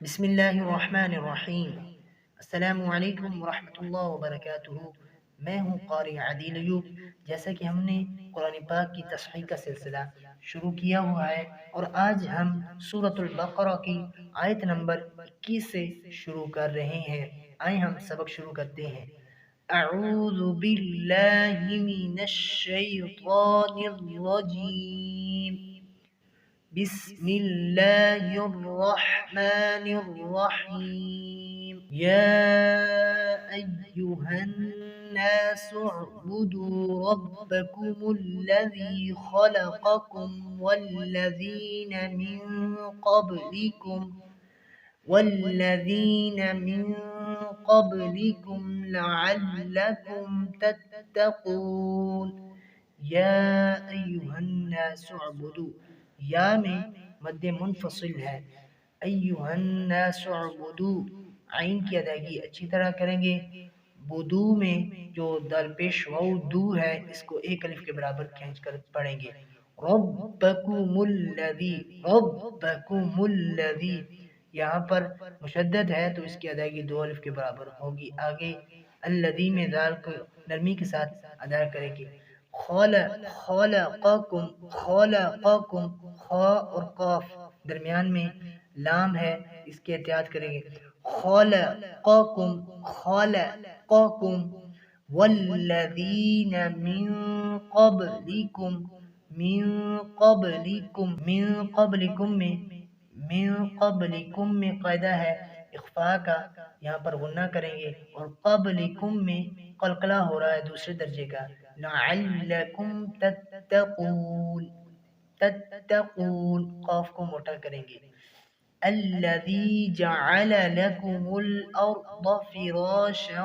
بسم اللہ الرحمن الرحیم۔ السلام علیکم ورحمۃ اللہ وبرکاتہ۔ میں ہوں قاری عادل ایوب۔ جیسا کہ ہم نے قرآن پاک کی تصحیح کا سلسلہ شروع کیا ہوا ہے اور آج ہم سورۃ البقرہ کی آیت نمبر 21 سے شروع کر رہے ہیں۔ آئیں ہم سبق شروع کرتے ہیں۔ اعوذ باللہ من الشیطان الرجیم، بسم الله الرحمن الرحيم۔ يا أيها الناس اعبدوا ربكم الذي خلقكم والذين من قبلكم لعلكم تتقون۔ یا ایہا الناس اعبدوا، یا میں مد منفصل ہے، ایہا الناس اعبدوا، عین کی ادائیگی اچھی طرح کریں گے۔ بدو میں جو دال پیش واو دو ہے، اس کو ایک الف کے برابر کھینچ کر پڑھیں گے۔ ربکم الذی، یہاں پر مشدد ہے تو اس کی ادائیگی دو الف کے برابر ہوگی۔ آگے الذی میں دال کو نرمی کے ساتھ ادا کریں گے۔ خلقکم، خا اور قاف درمیان میں لام ہے، اس کی احتیاط کریں گے۔ خلقکم والذین من قبلکم میں قاعدہ ہے اخفاء کا، یہاں پر غنہ کریں گے، اور قبلکم میں قلقلہ ہو رہا ہے دوسرے درجے کا۔ لعلکم تتقون، قاف کو موٹا کریں گے۔ الذی جعل لکم الارض فراشا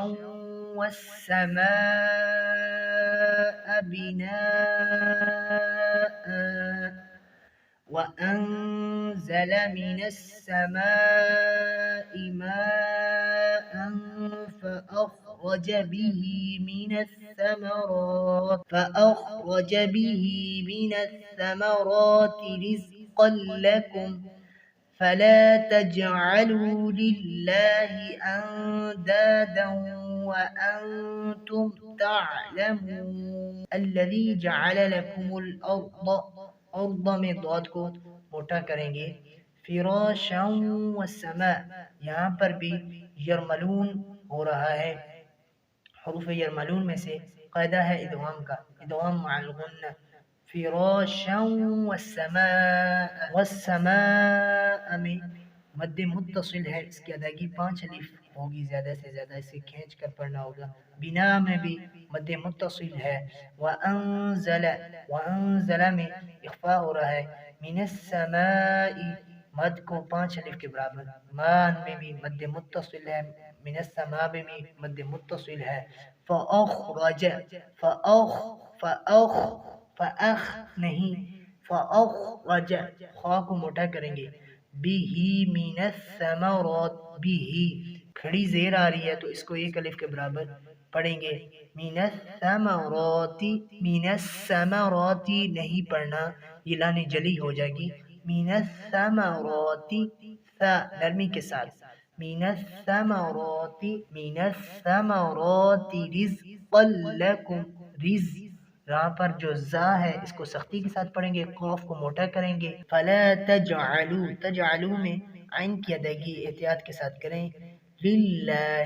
والسماء بناء وأنزل من السماء ماء فأخرج به من الثمرات رزقا لكم فلا تجعلوا لله أندادا وأنتم تعلمون۔ الذي جعل لكم الأرض، ارض میں ضاد کو موٹا کریں گے۔ فراشا والسماء، یہاں پر بھی یرملون ہو رہا ہے، حروف یرملون میں سے قاعدہ ہے ادغام کا، ادغام مع الغنہ۔ فراشا والسماء میں مد متصل ہے، اس کی ادائیگی 5 الف ہوگی، زیادہ سے زیادہ اسے کھینچ کر پڑھنا ہوگا۔ بنا میں بھی مد متصل ہے۔ وانزل میں اخفاء ہو رہا ہے۔ من السماء، مد کو 5 الف کے برابر۔ مان میں بھی مد متصل ہے، من السماء میں بھی مد متصل ہے۔ فأخرج خا کو موٹا کریں گے۔ بھی من الثمرات، بھی کھڑی زیر آ رہی ہے تو اس کو ایک الف کے برابر پڑھیں گے۔ من الثمرات نہیں پڑھنا، یہ لام جلی ہو جائے گی۔ من الثمرات، ثا نرمی کے ساتھ، من الثمرات رزقا لکم، راہ پر جو زا ہے اس کو سختی کے ساتھ پڑھیں گے، قاف کو موٹا کریں گے۔ فلا تجعلوا میں عین کی ادائیگی احتیاط کے ساتھ کریں۔ للہ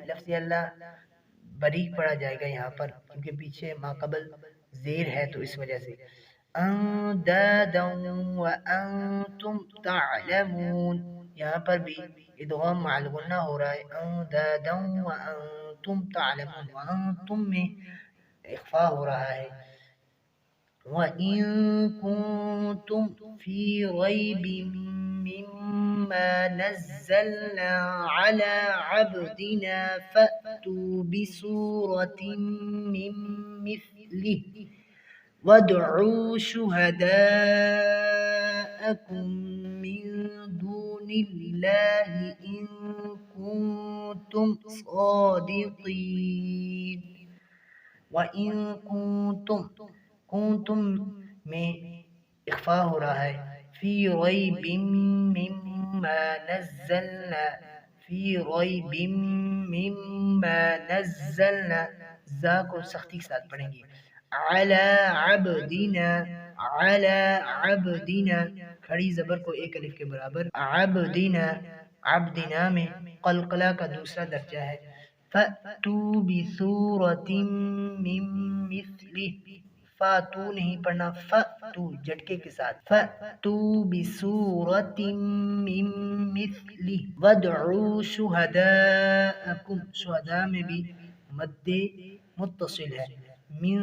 لفظ اللہ باریک پڑا جائے گا یہاں پر، کیونکہ پیچھے ما قبل زیر ہے تو اس وجہ سے۔ اندادا وانتم تعلمون، یہاں پر بھی ادغام مع الغنہ ہو رہا ہے۔ اندادا وانتم تعلمون، وانتم میں اخفاء ہو رہا ہے۔ وَإِن كُنتُمْ فِي رَيْبٍ مِّمَّا نَزَّلْنَا عَلَىٰ عَبْدِنَا فَأْتُوا بِسُورَةٍ مِّن مِّثْلِهِ وَادْعُوا شُهَدَاءَكُم مِّن دُونِ اللَّهِ إِن كُنتُمْ صَادِقِينَ۔ وَإِن كُنتُم میں اخفاء ہو رہا ہے۔ فی ریب مما نزلنا، فی ریب مما نزلنا، زا کو سختی کے ساتھ پڑھیں گے، علی عبدنا، علی عبدنا، کھڑی زبر کو ایک الف کے برابر، عبدنا، عبدنا میں قلقلہ کا دوسرا درجہ ہے، فَأْتُوا بِسُورَةٍ مِّن مِّثْلِهِ، فاتو نہیں پڑھنا، فَأْتُوا جھٹکے کے ساتھ، فَأْتُوا بِسُورَةٍ مِّن مِّثْلِهِ وَادْعُوا شُهَدَاءَكُمْ، شہداء میں بھی مد متصل ہے، من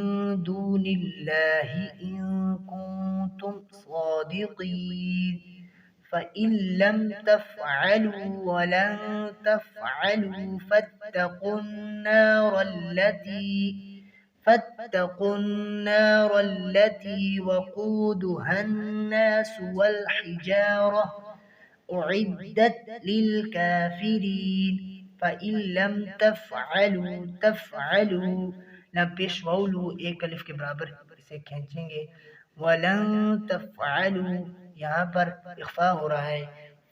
دون اللہ ان کنتم صادقین، فَإِن لَّمْ تَفْعَلُوا وَلَن تَفْعَلُوا فَاتَّقُوا النَّارَ الَّتِي وَقُودُهَا النَّاسُ وَالْحِجَارَةُ أُعِدَّتْ لِلْكَافِرِينَ، فَإِن لَّمْ تَفْعَلُوا لم پیش وولو ایک الف کے برابر، اسے کھینچیں گے، وَلَن تَفْعَلُوا یہاں پر اخفاء ہو رہا ہے،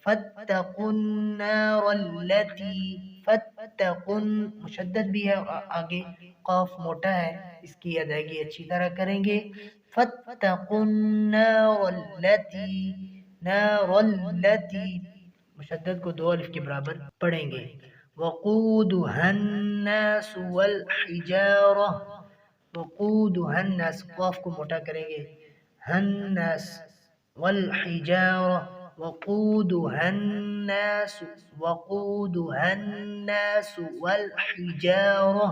فَاتَّقُوا النَّارَ الَّتِي، فَاتَّقُوا مشدد بھی ہے اور آگے قاف موٹا ہے، اس کی ادائیگی اچھی طرح کریں گے، فَاتَّقُوا النَّارَ الَّتِي، نَارَ الَّتِي مشدد کو دو الف کے برابر پڑھیں گے، وَقُودُهَا النَّاسُ وَالْحِجَارَةُ، وَقُودُهَا النَّاسُ قاف کو موٹا کریں گے، النَّاسُ وَالْحِجَارَةُ، وَقُودُهَا النَّاسُ، وَقُودُهَا النَّاسُ وَالْحِجَارَةُ،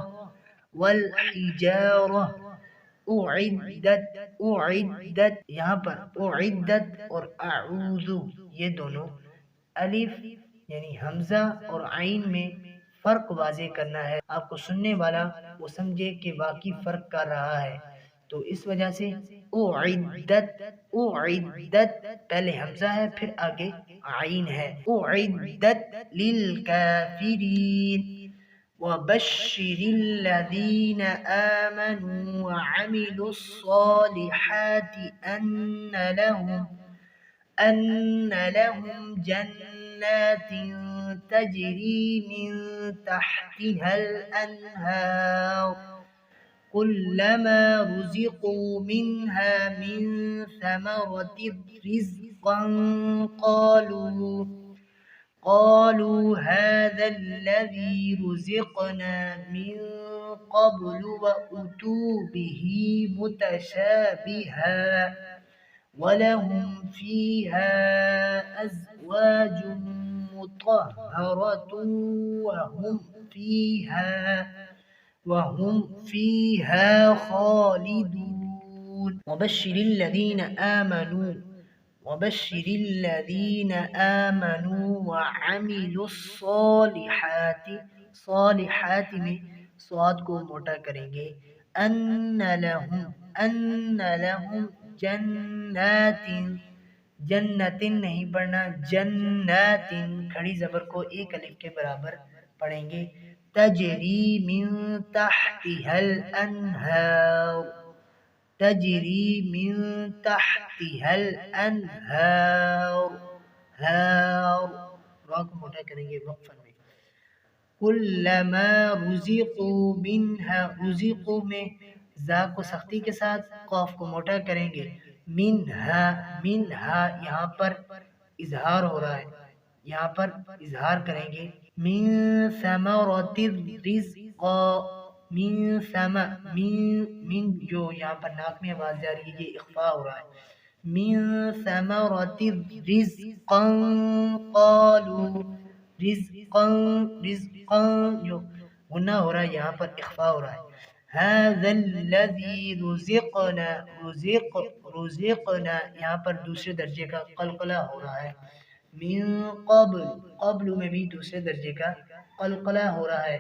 وَالْحِجَارَةُ اعدت یہاں پر اعدت اور اعوذ یہ دونوں الف یعنی حمزہ اور عین میں فرق واضح کرنا ہے، آپ کو سننے والا وہ سمجھے کہ واقعی فرق کر رہا ہے، تو اس وجہ سے اعدت، اعدت پہلے حمزہ ہے پھر آگے عین ہے، اعدت للکافرین، وَبَشِّرِ الَّذِينَ آمَنُوا وَعَمِلُوا الصَّالِحَاتِ أَنَّ لَهُمْ جَنَّاتٍ تَجْرِي مِن تَحْتِهَا الْأَنْهَارُ كُلَّمَا رُزِقُوا مِنْهَا مِن ثَمَرَةٍ رِزْقًا قالوا هذا الذي رزقنا من قبل وأتوا به متشابها ولهم فيها أزواج مطهرة وهم فيها خالدون، وبشر الذين آمنوا وعملوا الصالحات، صالحات میں صاد کو موٹا کریں گے، ان لهم جنات، جنت نہیں پڑھنا، جنات کھڑی زبر کو ایک الف کے برابر پڑھیں گے، تجری من تحتها الانہار، تجری من تحتها الانہار، ہار را کو موٹا کریں گے وقفا میں، کلما رزقوا منها، رزقوا میں زا کو سختی کے ساتھ قاف کو موٹا کریں گے، منہا، منہا یہاں پر اظہار ہو رہا ہے، یہاں پر اظہار کریں گے، من ثمرات الرزق، من جو یہاں پر ناک میں آواز جا رہی ہے یہ اخفاء ہو رہا ہے، من ثمرات رزقا قالوا، رزقا جو غنہ ہو رہا ہے یہاں پر اخفاء ہو رہا ہے، هذا الذي رزقنا، رزقنا یہاں پر دوسرے درجے کا قلقلہ ہو رہا ہے، من قبل، قبل میں بھی دوسرے درجے کا قلقلہ ہو رہا ہے،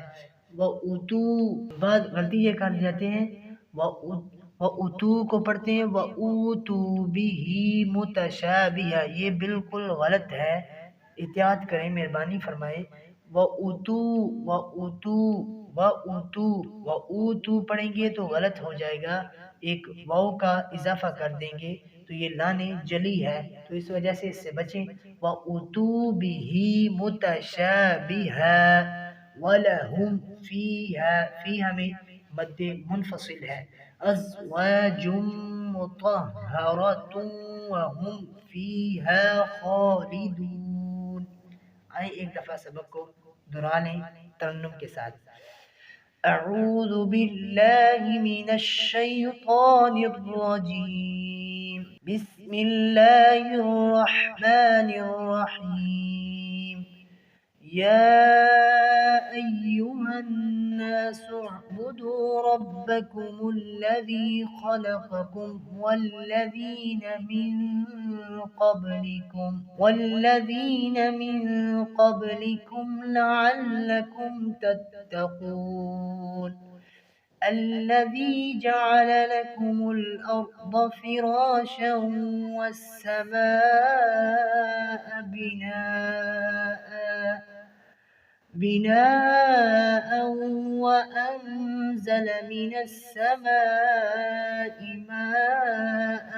وَأُتُوا بعض غلطی یہ کر جاتے ہیں، وَأُتُوا کو پڑھتے ہیں وَأُوتُوا بِهِ مُتَشَابِهًا، یہ بالکل غلط ہے، احتیاط کریں مہربانی فرمائے، وَأُوتُوا پڑھیں گے تو غلط ہو جائے گا، ایک واو کا اضافہ کر دیں گے، تو یہ لانے جلی ہے، تو اس وجہ سے اس سے بچیں۔ وَأُتُوا بِهِ مُتَشَابِهًا وَلَهُمْ فِيهَا، فِيهَا میں مد منفصل ہے، أَزْوَاجٌ مُطَهَّرَةٌ وَهُمْ فِيهَا خَالِدُونَ۔ آئیں ایک دفعہ سبق کو دہرا لیں ترنم کے ساتھ۔ اعوذ باللہ من الشیطان الرجیم، بسم اللہ الرحمن الرحیم، یا ایہا الناس اعبدوا ربکم الذی خلقکم والذین من قبلکم لعلکم تتقون، الذي جعل لكم الأرض فراشا والسماء بناء وأنزل من السماء ماء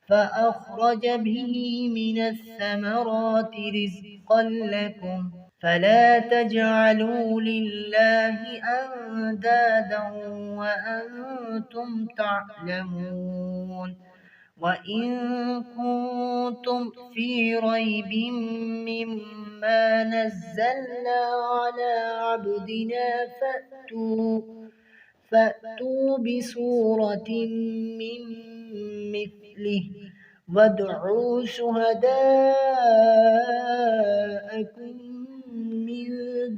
فأخرج به من الثمرات رزقا لكم، فلا تجعلوا لله أندادا وأنتم تعلمون، وإن كنتم في ريب مما نزلنا على عبدنا فأتوا بسورة من مثله وادعوا شهداءكم من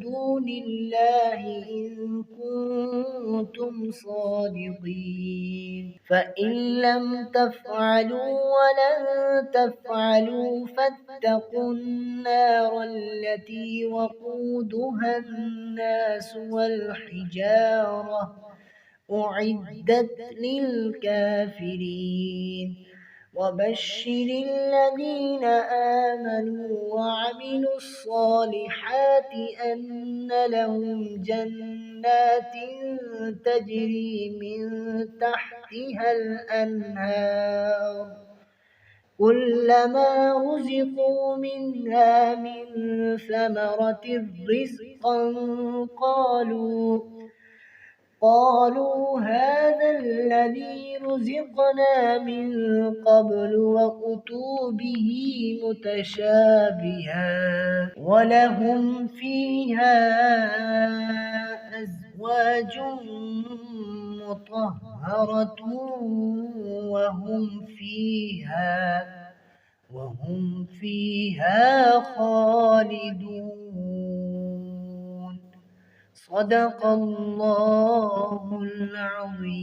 دون الله إن كنتم صادقين، فإن لم تفعلوا ولن تفعلوا فاتقوا النار التي وقودها الناس والحجارة أعدت للكافرين، وبشر الذين آمنوا وعملوا الصالحات أن لهم جنات تجري من تحتها الأنهار كلما رزقوا منها من ثمرة رزقا قالوا هذا الذي رزقنا من قبل وأتوا به متشابها، ولهم فيها أزواج مطهرة وهم فيها خالدون۔ صدق اللہ العظیم۔